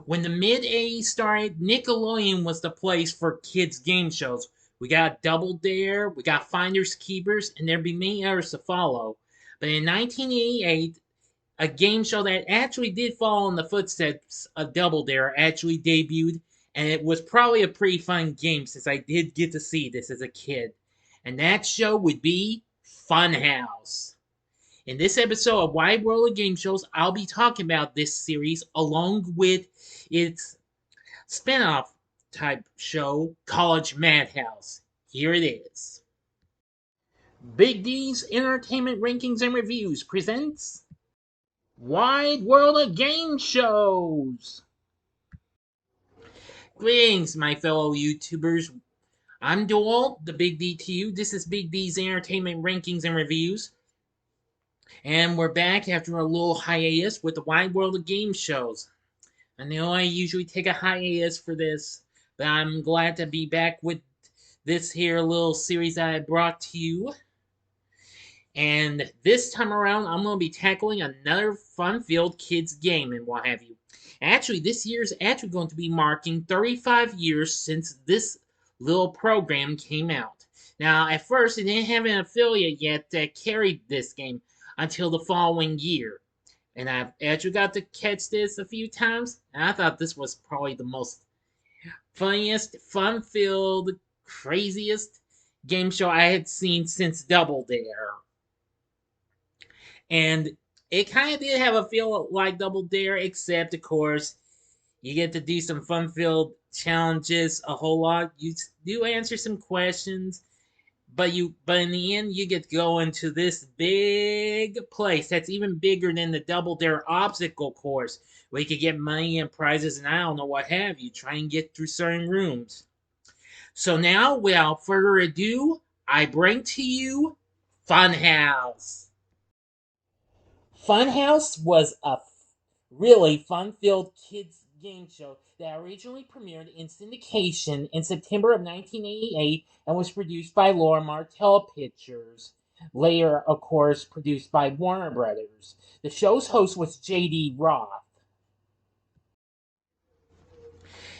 When the mid-80s started, Nickelodeon was the place for kids' game shows. We got Double Dare, we got Finders Keepers, and there'd be many others to follow. But in 1988, a game show that actually did follow in the footsteps of Double Dare actually debuted, and it was probably a pretty fun game since I did get to see this as a kid. And that show would be Funhouse. In this episode of Wide World of Game Shows, I'll be talking about this series along with its spin-off type show, College Madhouse. Here it is. Big D's Entertainment Rankings and Reviews presents Wide World of Game Shows. Greetings, my fellow YouTubers. I'm Doyle, the Big D to you. This is Big D's Entertainment Rankings and Reviews. And we're back after a little hiatus with the Wide World of Game Shows. I know I usually take a hiatus for this, but I'm glad to be back with this here little series that I brought to you. And this time around, I'm going to be tackling another fun-filled kids game and what have you. Actually, this year's actually going to be marking 35 years since this little program came out. Now, at first, it didn't have an affiliate yet that carried this game until the following year. And I've actually got to catch this a few times, and I thought this was probably the most funniest, fun-filled, craziest game show I had seen since Double Dare. And it kind of did have a feel like Double Dare, except, of course, you get to do some fun-filled challenges a whole lot. You do answer some questions, but in the end, you get to go into this big place that's even bigger than the Double Dare obstacle course, where you could get money and prizes and I don't know what have you, try and get through certain rooms. So now, without further ado, I bring to you Funhouse. Funhouse was a really fun-filled kids game show that originally premiered in syndication in September of 1988 and was produced by Laura Martell Pictures. Later, of course, produced by Warner Brothers. The show's host was J.D. Roth.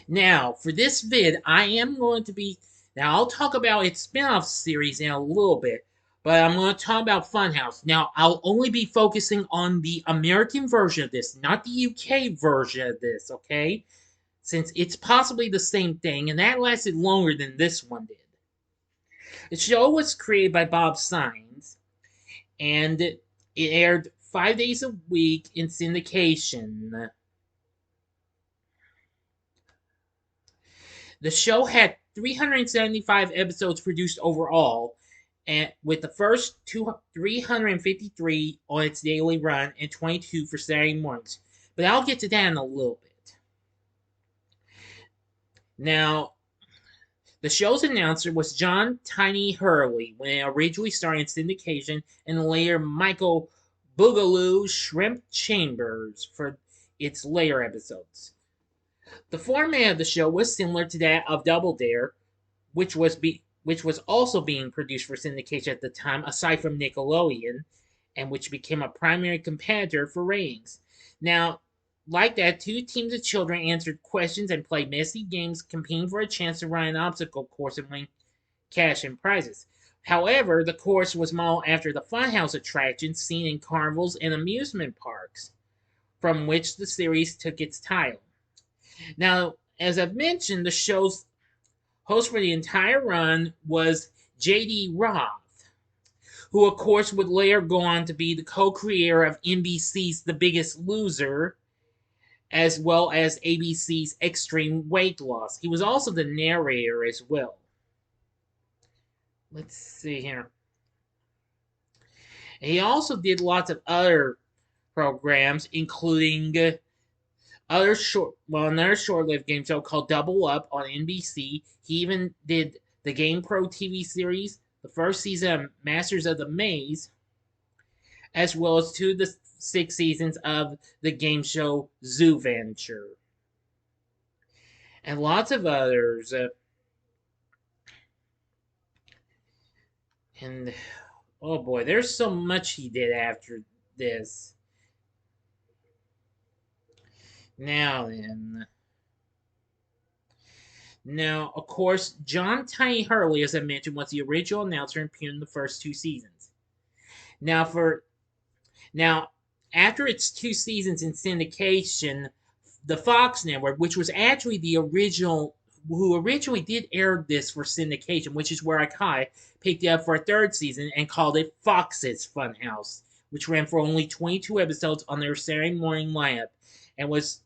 Now, for this vid, I am going to be... Now, I'll talk about its spin-off series in a little bit, but I'm going to talk about Funhouse. Now, I'll only be focusing on the American version of this, not the UK version of this, okay? Since it's possibly the same thing, and that lasted longer than this one did. The show was created by Bob Saenz, and it aired 5 days a week in syndication. The show had 375 episodes produced overall, and with the first 353 on its daily run and 22 for Saturday mornings. But I'll get to that in a little bit. Now, the show's announcer was John Tiny Hurley when it originally started in syndication, and later Michael Boogaloo Shrimp Chambers for its later episodes. The format of the show was similar to that of Double Dare, which was also being produced for syndication at the time, aside from Nickelodeon, and which became a primary competitor for ratings. Now, like that, two teams of children answered questions and played messy games, competing for a chance to run an obstacle course and win cash and prizes. However, the course was modeled after the Funhouse attractions seen in carnivals and amusement parks, from which the series took its title. Now, as I've mentioned, the show's host for the entire run was J.D. Roth, who of course would later go on to be the co-creator of NBC's The Biggest Loser, as well as ABC's Extreme Weight Loss. He was also the narrator as well. Let's see here. And he also did lots of other programs, including another short-lived game show called Double Up on NBC. He even did the Game Pro TV series, the first season of Masters of the Maze, as well as 2 of the 6 seasons of the game show Zoo Venture. And lots of others. And, oh boy, there's so much he did after this. Now then. Now, of course, John Tiny Hurley, as I mentioned, was the original announcer and appeared in the first two seasons. Now, now after its two seasons in syndication, the Fox Network, which was actually the original, who originally did air this for syndication, which is where I caught it, picked it up for a third season and called it Fox's Funhouse, which ran for only 22 episodes on their Saturday morning lineup and was,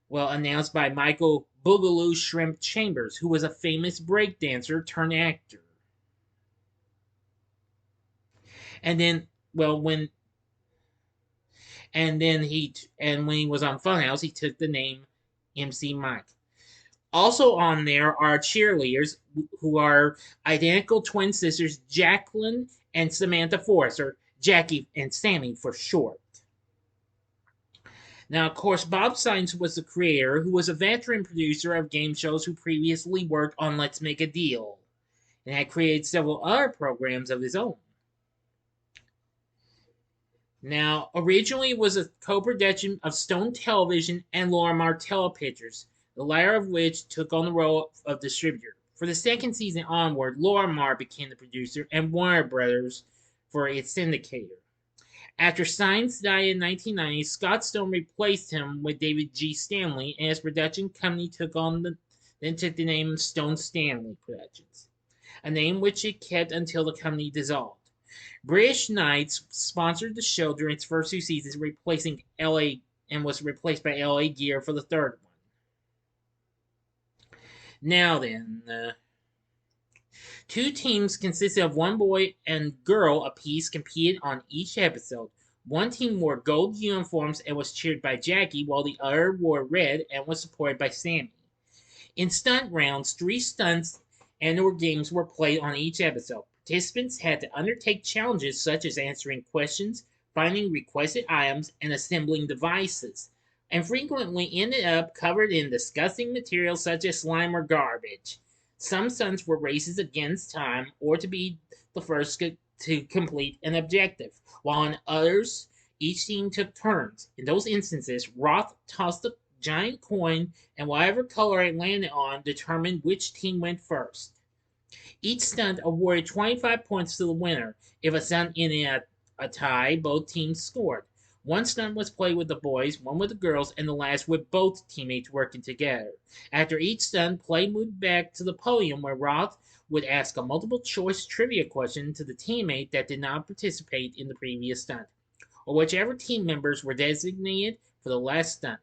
well, announced by Michael Boogaloo Shrimp Chambers, who was a famous breakdancer turned actor. And then, well, when he was on Funhouse, he took the name MC Mike. Also on there are cheerleaders who are identical twin sisters Jacqueline and Samantha Forrest, or Jackie and Sammy for short. Now, of course, Bob Sines was the creator, who was a veteran producer of game shows who previously worked on Let's Make a Deal, and had created several other programs of his own. Now, originally it was a co-production of Stone Television and Lorimar Telepictures, the latter of which took on the role of distributor. For the second season onward, Lorimar became the producer and Warner Brothers for its syndicator. After Sines died in 1990, Scott Stone replaced him with David G. Stanley, and his production company took the name Stone Stanley Productions, a name which it kept until the company dissolved. British Knights sponsored the show during its first two seasons, replacing LA and was replaced by LA Gear for the third one. Now then, two teams consisting of one boy and girl apiece competed on each episode. One team wore gold uniforms and was cheered by Jackie, while the other wore red and was supported by Sammy. In stunt rounds, 3 stunts and/or games were played on each episode. Participants had to undertake challenges such as answering questions, finding requested items, and assembling devices, and frequently ended up covered in disgusting materials such as slime or garbage. Some stunts were races against time or to be the first to complete an objective, while in others, each team took turns. In those instances, Roth tossed a giant coin, and whatever color it landed on determined which team went first. Each stunt awarded 25 points to the winner. If a stunt ended a tie, both teams scored. One stunt was played with the boys, one with the girls, and the last with both teammates working together. After each stunt, play moved back to the podium where Roth would ask a multiple choice trivia question to the teammate that did not participate in the previous stunt, or whichever team members were designated for the last stunt,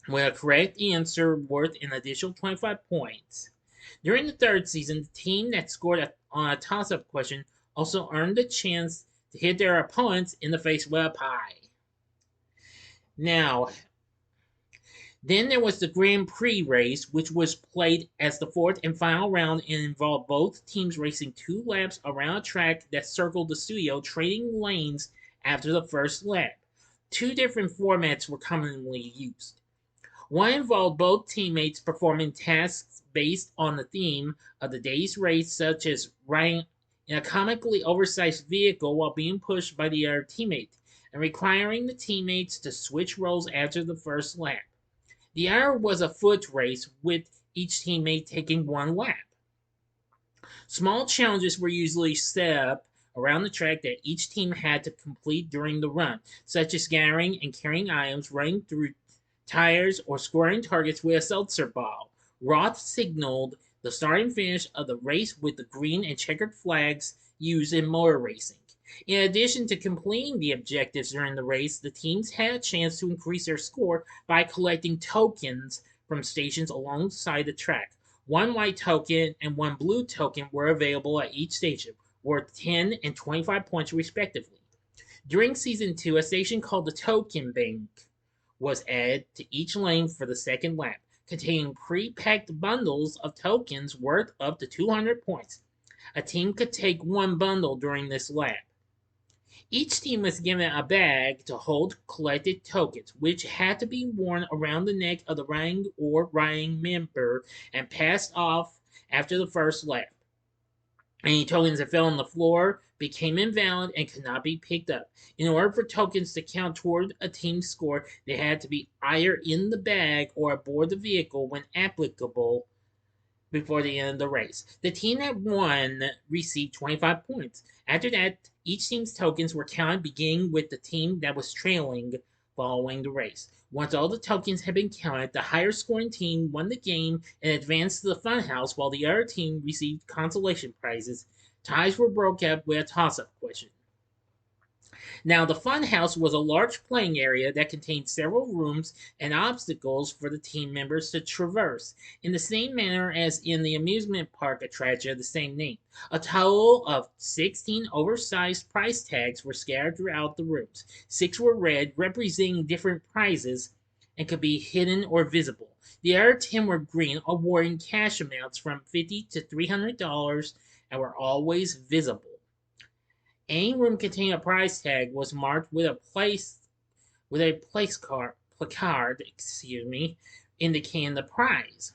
with a correct answer worth an additional 25 points. During the third season, the team that scored on a toss-up question also earned the chance to hit their opponents in the face with a pie. Now, then there was the Grand Prix race, which was played as the fourth and final round and involved both teams racing 2 laps around a track that circled the studio, trading lanes after the first lap. 2 different formats were commonly used. One involved both teammates performing tasks based on the theme of the day's race, such as riding in a comically oversized vehicle while being pushed by the other teammate, and requiring the teammates to switch roles after the first lap. The other was a foot race, with each teammate taking 1 lap. Small challenges were usually set up around the track that each team had to complete during the run, such as gathering and carrying items, running through tires, or scoring targets with a seltzer bottle. Roth signaled the start and finish of the race with the green and checkered flags used in motor racing. In addition to completing the objectives during the race, the teams had a chance to increase their score by collecting tokens from stations alongside the track. 1 white token and 1 blue token were available at each station, worth 10 and 25 points respectively. During Season 2, a station called the Token Bank was added to each lane for the second lap, containing pre-packed bundles of tokens worth up to 200 points. A team could take 1 bundle during this lap. Each team was given a bag to hold collected tokens, which had to be worn around the neck of the riding member and passed off after the first lap. Any tokens that fell on the floor became invalid and could not be picked up. In order for tokens to count toward a team's score, they had to be either in the bag or aboard the vehicle when applicable before the end of the race. The team that won received 25 points. After that, each team's tokens were counted, beginning with the team that was trailing following the race. Once all the tokens had been counted, the higher scoring team won the game and advanced to the funhouse, while the other team received consolation prizes. Ties were broke up with a toss up question. Now, the funhouse was a large playing area that contained several rooms and obstacles for the team members to traverse, in the same manner as in the amusement park attraction of the same name. A total of 16 oversized prize tags were scattered throughout the rooms. 6 were red, representing different prizes, and could be hidden or visible. The other 10 were green, awarding cash amounts from $50 to $300 and were always visible. Any room containing a prize tag was marked with a placard, indicating the prize.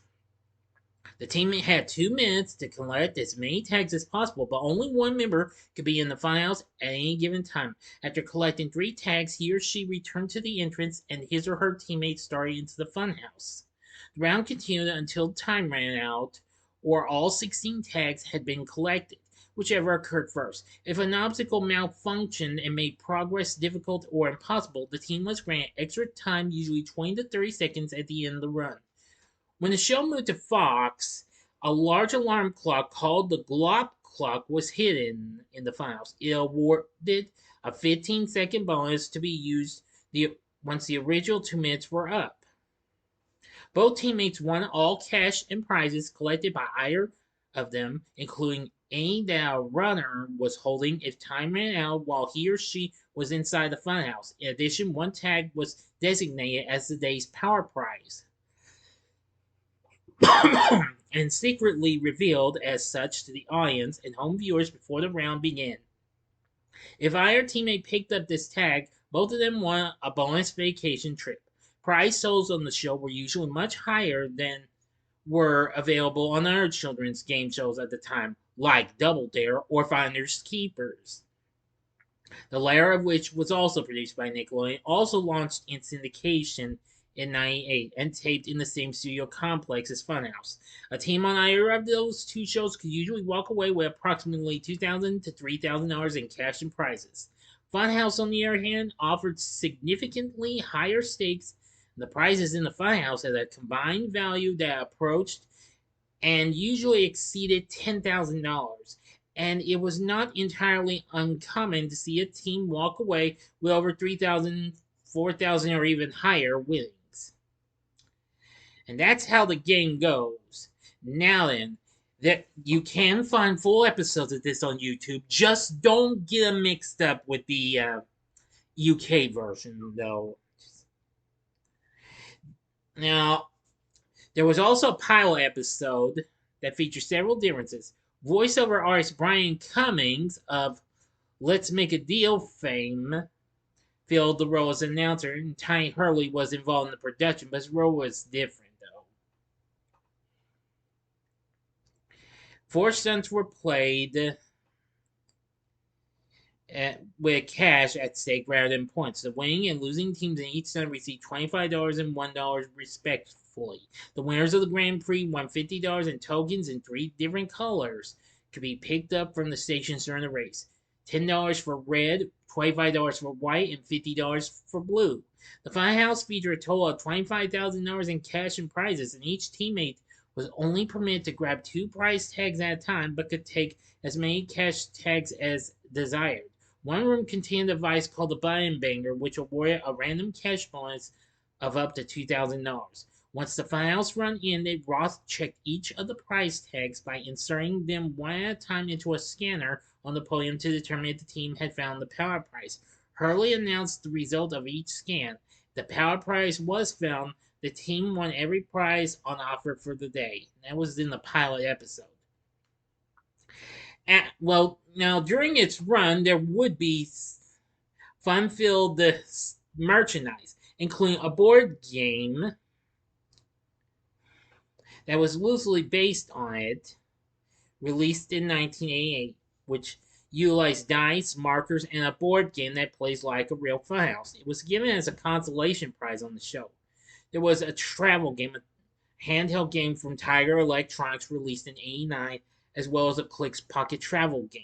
The team had 2 minutes to collect as many tags as possible, but only one member could be in the funhouse at any given time. After collecting 3 tags, he or she returned to the entrance, and his or her teammates started into the funhouse. The round continued until time ran out, or all 16 tags had been collected, whichever occurred first. If an obstacle malfunctioned and made progress difficult or impossible, the team was granted extra time, usually 20 to 30 seconds at the end of the run. When the show moved to Fox, a large alarm clock called the Glop clock was hidden in the files. It awarded a 15-second bonus to be used once the original 2 minutes were up. Both teammates won all cash and prizes collected by either of them, including any that a runner was holding if time ran out while he or she was inside the funhouse. In addition, one tag was designated as the day's power prize and secretly revealed as such to the audience and home viewers before the round began. If either teammate picked up this tag, both of them won a bonus vacation trip. Prize totals on the show were usually much higher than were available on other children's game shows at the time, like Double Dare or Finders Keepers, the latter of which was also produced by Nickelodeon, also launched in syndication in '98 and taped in the same studio complex as Funhouse. A team on either of those 2 shows could usually walk away with approximately $2,000 to $3,000 in cash and prizes. Funhouse, on the other hand, offered significantly higher stakes. The prizes in the Funhouse had a combined value that approached and usually exceeded $10,000, and it was not entirely uncommon to see a team walk away with over 3,000, 4,000, or even higher winnings. And that's how the game goes. Now then, that you can find full episodes of this on YouTube. Just don't get them mixed up with the UK version, though. Now, there was also a pilot episode that featured several differences. Voiceover artist Brian Cummings of Let's Make a Deal fame filled the role as an announcer, and Tiny Hurley was involved in the production, but his role was different, though. 4 stunts were played with cash at stake rather than points. The winning and losing teams in each stunt received $25 and $1 respectively. The winners of the Grand Prix won $50 in tokens in 3 different colors, could be picked up from the stations during the race. $10 for red, $25 for white, and $50 for blue. The Funhouse featured a total of $25,000 in cash and prizes, and each teammate was only permitted to grab 2 prize tags at a time, but could take as many cash tags as desired. One room contained a device called the Button Banger, which awarded a random cash bonus of up to $2,000. Once the Funhouse run ended, Roth checked each of the prize tags by inserting them one at a time into a scanner on the podium to determine if the team had found the power prize. Hurley announced the result of each scan. If the power prize was found, the team won every prize on offer for the day. That was in the pilot episode. Now during its run, there would be fun-filled merchandise, including a board game that was loosely based on it, released in 1988, which utilized dice, markers, and a board game that plays like a real funhouse. It was given as a consolation prize on the show. There was a travel game, a handheld game from Tiger Electronics released in '89, as well as a Clicks Pocket Travel game.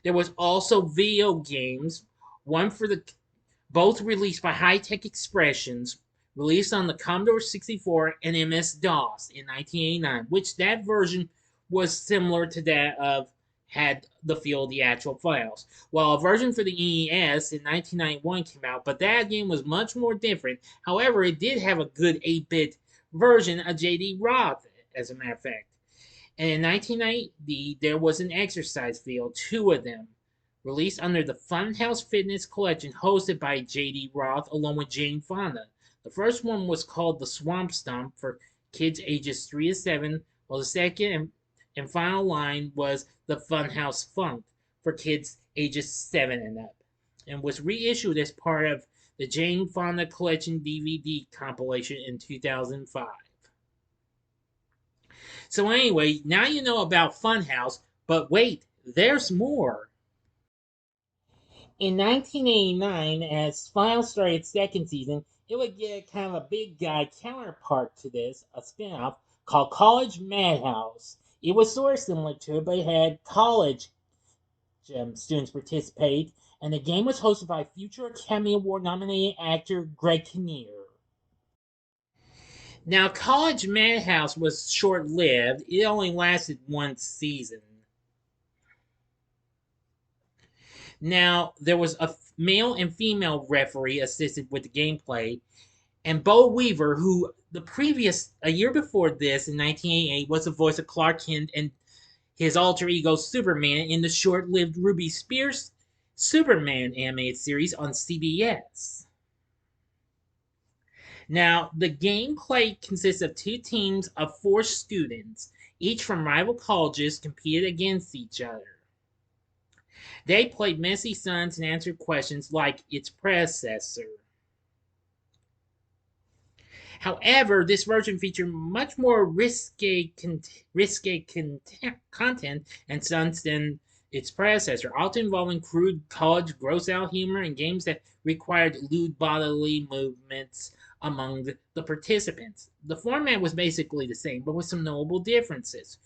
There was also video games, one for the both released by High Tech Expressions, released on the Commodore 64 and MS-DOS in 1989, which that version was similar to that of had the feel of the actual files. While a version for the NES in 1991 came out, but that game was much more different. However, it did have a good 8-bit version of JD Roth, as a matter of fact. And in 1990, there was an exercise field, two of them, released under the Funhouse Fitness Collection hosted by J.D. Roth along with Jane Fonda. The first one was called the Swamp Stomp for kids ages 3 to 7, while the second and final line was the Funhouse Funk for kids ages 7 and up, and was reissued as part of the Jane Fonda Collection DVD compilation in 2005. So anyway, now you know about Funhouse, but wait, there's more. In 1989, as Funhouse started its second season, it would get kind of a big guy counterpart to this, a spinoff called College Madhouse. It was sort of similar to it, but it had college students participate, and the game was hosted by future Academy Award nominated actor Greg Kinnear. Now, College Madhouse was short lived, it only lasted one season. Now, there was a male and female referee assisted with the gameplay, and Bo Weaver, who a year before this, in 1988, was the voice of Clark Kent and his alter ego Superman in the short lived Ruby Spears Superman animated series on CBS. Now, the gameplay consists of two teams of 4 students, each from rival colleges, competed against each other. They played messy stunts and answered questions like its predecessor. However, this version featured much more risque content and stunts than its predecessor, often involving crude college gross-out humor and games that required lewd bodily movements among the participants. The format was basically the same, but with some notable differences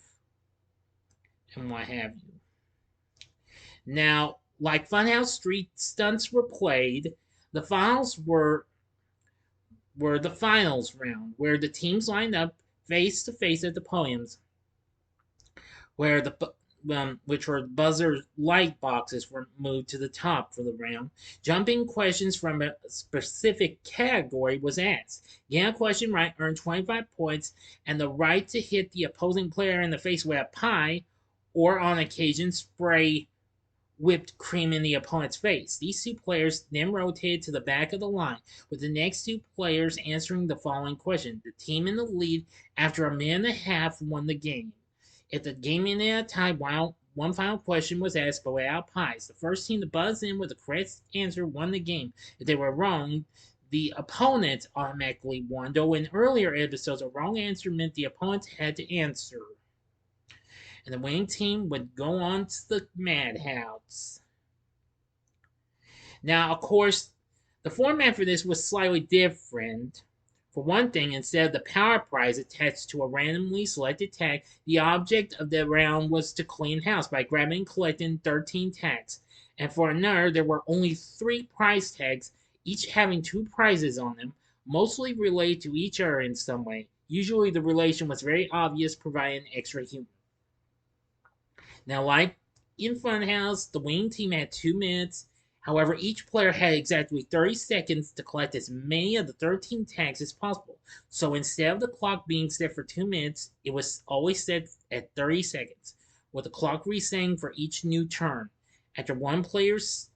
and what have you. Now, like Funhouse Street stunts were played, the finals were the finals round, where the teams lined up face to face at the podiums, where which were buzzer light boxes were moved to the top for the round. Jumping questions from a specific category was asked. Getting a question right earned 25 points and the right to hit the opposing player in the face with a pie, or on occasion spray whipped cream in the opponent's face. These 2 players then rotated to the back of the line, with the next 2 players answering the following question. The team in the lead after a minute and a half won the game. If the game ended at a tie, one final question was asked but without pies. The first team to buzz in with the correct answer won the game. If they were wrong, the opponent automatically won, though in earlier episodes, a wrong answer meant the opponent had to answer, and the winning team would go on to the Madhouse. Now, of course, the format for this was slightly different. For one thing, instead of the power prize attached to a randomly selected tag, the object of the round was to clean house by grabbing and collecting 13 tags. And for another, there were only 3 prize tags, each having 2 prizes on them, mostly related to each other in some way. Usually the relation was very obvious, providing extra humor. Now, like in Funhouse, the winning team had 2 minutes. However, each player had exactly 30 seconds to collect as many of the 13 tags as possible. So instead of the clock being set for 2 minutes, it was always set at 30 seconds, with the clock resetting for each new turn. After one player's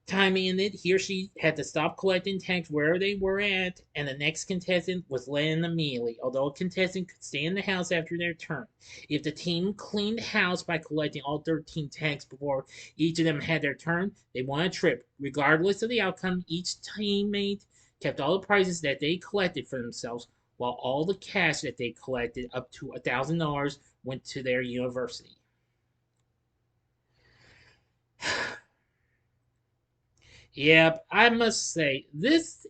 time ended, he or she had to stop collecting tags wherever they were at, and the next contestant was let in immediately, although a contestant could stay in the house after their turn. If the team cleaned the house by collecting all 13 tags before each of them had their turn, they won a trip. Regardless of the outcome, each teammate kept all the prizes that they collected for themselves, while all the cash that they collected, up to $1,000, went to their university. Yep, I must say, this,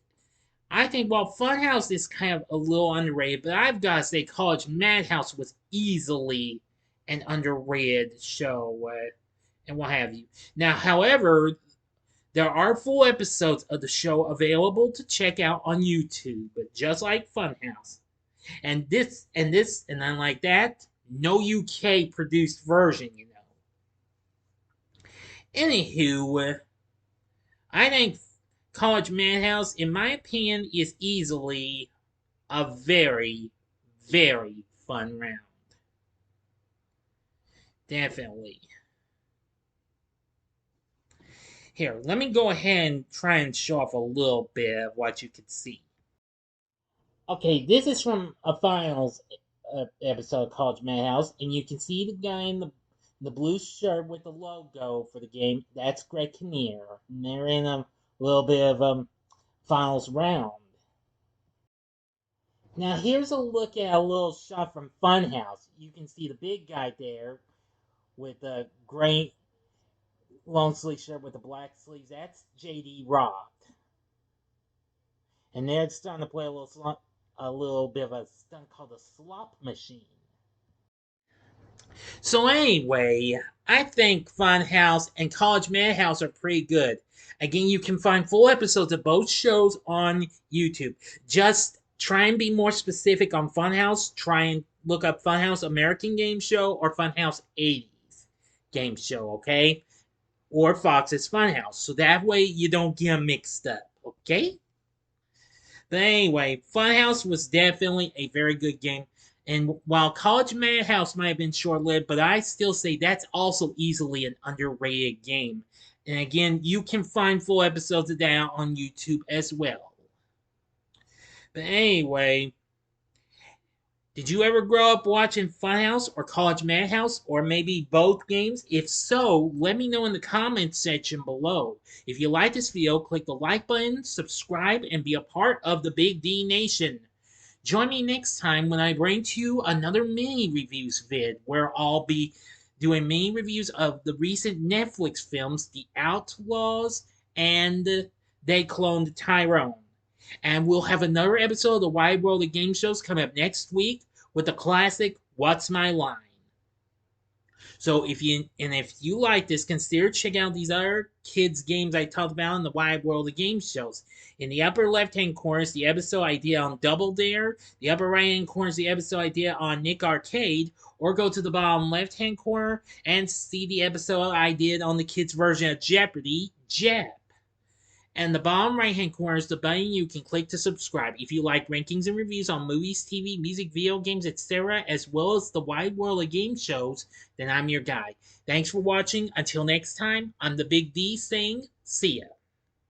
I think while Funhouse is kind of a little underrated, but I've got to say College Madhouse was easily an underrated show, and what have you. Now, however, there are full episodes of the show available to check out on YouTube, but just like Funhouse. And unlike that, no UK produced version, you know. Anywho, I think College Madhouse, in my opinion, is easily a very, very fun round. Definitely. Here, let me go ahead and try and show off a little bit of what you can see. Okay, this is from a finals episode of College Madhouse, and you can see the guy in the blue shirt with the logo for the game. That's Greg Kinnear, and they're in a little bit of finals round. Now here's a look at a little shot from Funhouse. You can see the big guy there with the gray long sleeve shirt with the black sleeves. That's JD Roth, and they're starting to play a little bit of a stunt called the slop machine. So anyway, I think Funhouse and College Madhouse are pretty good. Again, you can find full episodes of both shows on YouTube. Just try and be more specific on Funhouse. Try and look up Funhouse American Game Show or Funhouse 80s Game Show, okay? Or Fox's Funhouse. So that way you don't get them mixed up, okay? But anyway, Funhouse was definitely a very good game. And while College Madhouse might have been short lived, but I still say that's also easily an underrated game. And again, you can find full episodes of that on YouTube as well. But anyway, did you ever grow up watching Funhouse or College Madhouse or maybe both games? If so, let me know in the comments section below. If you like this video, click the like button, subscribe, and be a part of the Big D Nation. Join me next time when I bring to you another mini reviews vid where I'll be doing mini reviews of the recent Netflix films The Outlaws and They Cloned Tyrone. And we'll have another episode of the Wide World of Game Shows coming up next week with the classic What's My Line? So if you like this, consider checking out these other kids games I talked about in the Wide World of Game Shows. In the upper left hand corner is the episode idea on Double Dare. The upper right hand corner is the episode idea on Nick Arcade. Or go to the bottom left hand corner and see the episode I did on the kids version of Jeopardy, Jep. And the bottom right hand corner is the button you can click to subscribe. If you like rankings and reviews on movies, TV, music, video games, etc., as well as the wide world of game shows, then I'm your guy. Thanks for watching. Until next time, I'm the Big D saying, see ya.